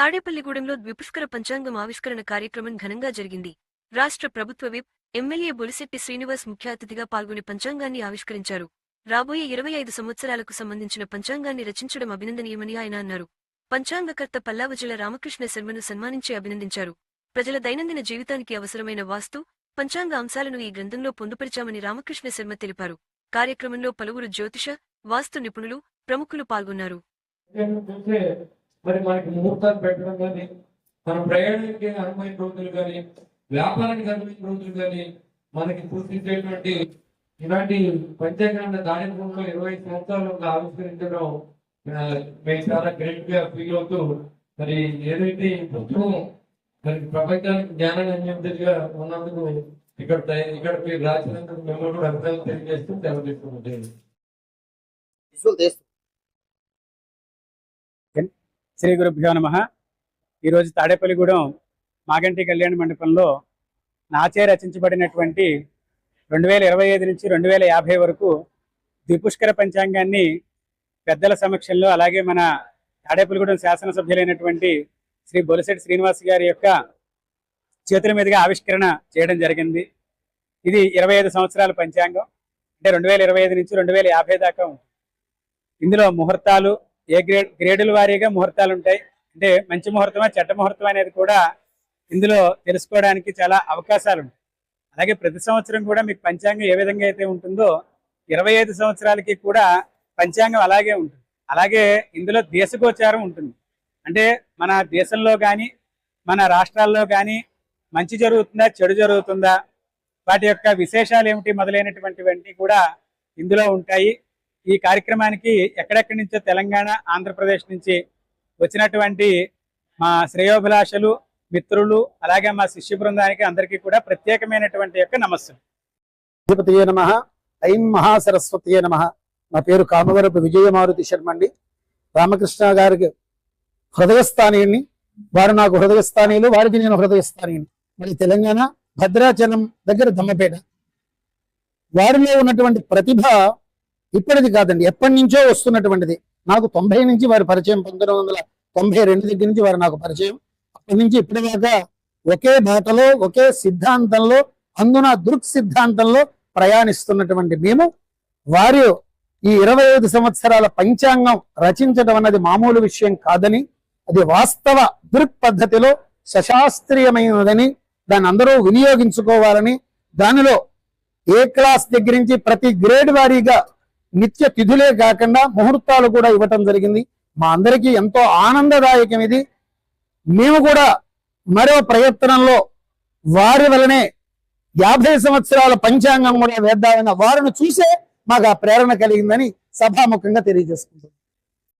తాడేపల్లిగూడెంలో ద్విపుష్కర పంచాంగం ఆవిష్కరణ కార్యక్రమం ఘనంగా జరిగింది. రాష్ట్ర ప్రభుత్వ విప్, ఎమ్మెల్యే బొలిశెట్టి శ్రీనివాస్ ముఖ్య అతిథిగా పాల్గొని పంచాంగాన్ని ఆవిష్కరించారు. రాబోయే 25 సంవత్సరాలకు సంబంధించిన పంచాంగాన్ని రచించడం అభినందనీయమని ఆయన అన్నారు. పంచాంగకర్త పల్లావజల రామకృష్ణ శర్మను సన్మానించి అభినందించారు. ప్రజల దైనందిన జీవితానికి అవసరమైన వాస్తు, పంచాంగ అంశాలను ఈ గ్రంథంలో పొందుపరిచామని రామకృష్ణ శర్మ తెలిపారు. కార్యక్రమంలో పలువురు జ్యోతిష, వాస్తు నిపుణులు, ప్రముఖులు పాల్గొన్నారు. మరి మనకి ముహూర్తాలు పెట్టడం కానీ, మన ప్రయాణానికి అనుమైన రోజులు కానీ, వ్యాపారానికి అనుమైన రోజులు కానీ మనకి పూర్తించేటువంటి ఇలాంటి పంచాంగాన్ని దానికంలో 25 సంవత్సరాలు ఆవిష్కరించడం మేము చాలా గ్రేట్ గా ఫీల్ అవుతూ, మరి ఏదైతే పుస్తకం మరి ప్రపంచానికి జ్ఞానాన్ని అందించేదిగా ఉన్నందుకు ఇక్కడ మీరు రాసినందుకు మేము కూడా అభిప్రాయం తెలియజేస్తూ తెలియజేస్తున్నాం. శ్రీ గురుభ్యో నమః. ఈరోజు తాడేపల్లిగూడెం మాగంటి కళ్యాణ మండపంలో నాచే రచించబడినటువంటి 2025 నుంచి 2050 వరకు ద్విపుష్కర పంచాంగాన్ని పెద్దల సమక్షంలో, అలాగే మన తాడేపల్లిగూడెం శాసనసభ్యులైనటువంటి శ్రీ బొలిశెట్టి శ్రీనివాస్ గారి యొక్క చేతుల మీదుగా ఆవిష్కరణ చేయడం జరిగింది. ఇది 25 సంవత్సరాల పంచాంగం, అంటే 2025 నుంచి 2050 దాకా ఉంటుంది. ఇందులో ముహూర్తాలు గ్రేడుల వారీగా ముహూర్తాలు ఉంటాయి. అంటే మంచి ముహూర్తమా చెడ్డ ముహూర్తం అనేది కూడా ఇందులో తెలుసుకోవడానికి చాలా అవకాశాలు ఉంటాయి. అలాగే ప్రతి సంవత్సరం కూడా మీకు పంచాంగం ఏ విధంగా అయితే ఉంటుందో 25 సంవత్సరాలకి కూడా పంచాంగం అలాగే ఉంటుంది. అలాగే ఇందులో దేశగోచారం ఉంటుంది. అంటే మన దేశంలో కానీ మన రాష్ట్రాల్లో కానీ మంచి జరుగుతుందా చెడు జరుగుతుందా, వాటి యొక్క విశేషాలు ఏమిటి మొదలైనటువంటివన్నీ కూడా ఇందులో ఉంటాయి. ఈ కార్యక్రమానికి ఎక్కడెక్కడి నుంచో తెలంగాణ, ఆంధ్రప్రదేశ్ నుంచి వచ్చినటువంటి మా శ్రేయోభిలాషులు, మిత్రులు, అలాగే మా శిష్య బృందానికి అందరికీ కూడా ప్రత్యేకమైనటువంటి యొక్క నమస్సులు. అధిపతియే నమః, ఐం మహాసరస్వతియే నమః. నా పేరు కామవరపు విజయమారుతి శర్మ అండి. రామకృష్ణ గారికి హృదయస్థానీయుని, వారు నాకు హృదయస్థానీయులు, వారికి నేను హృదయస్థానీయుని. మరి తెలంగాణ భద్రాచలం దగ్గర దమ్మపేట. వారిలో ఉన్నటువంటి ప్రతిభ ఇప్పటిది కాదండి, ఎప్పటి నుంచో వస్తున్నటువంటిది. నాకు 90 నుంచి వారి పరిచయం, 1992 దగ్గర నుంచి వారు నాకు పరిచయం. అప్పటి నుంచి ఇప్పటిదాకా ఒకే బాటలో, ఒకే సిద్ధాంతంలో, అందున దృక్ సిద్ధాంతంలో ప్రయాణిస్తున్నటువంటి మేము వారు ఈ 25 సంవత్సరాల పంచాంగం రచించడం అన్నది మామూలు విషయం కాదని, అది వాస్తవ దృక్ పద్ధతిలో సశాస్త్రీయమైనదని, దాన్ని అందరూ వినియోగించుకోవాలని, దానిలో ఏ క్లాస్ దగ్గర నుంచి ప్రతి గ్రేడ్ వారీగా నిత్య తిథులే కాకుండా ముహూర్తాలు కూడా ఇవ్వటం జరిగింది. మా అందరికీ ఎంతో ఆనందదాయకం ఇది. మేము కూడా మరో ప్రయత్నంలో వారి వలనే 50 సంవత్సరాల పంచాంగం కూడా వేద్దామన్న వారిని చూసే మాకు ఆ ప్రేరణ కలిగిందని సభాముఖంగా తెలియజేసుకుంటున్నాం.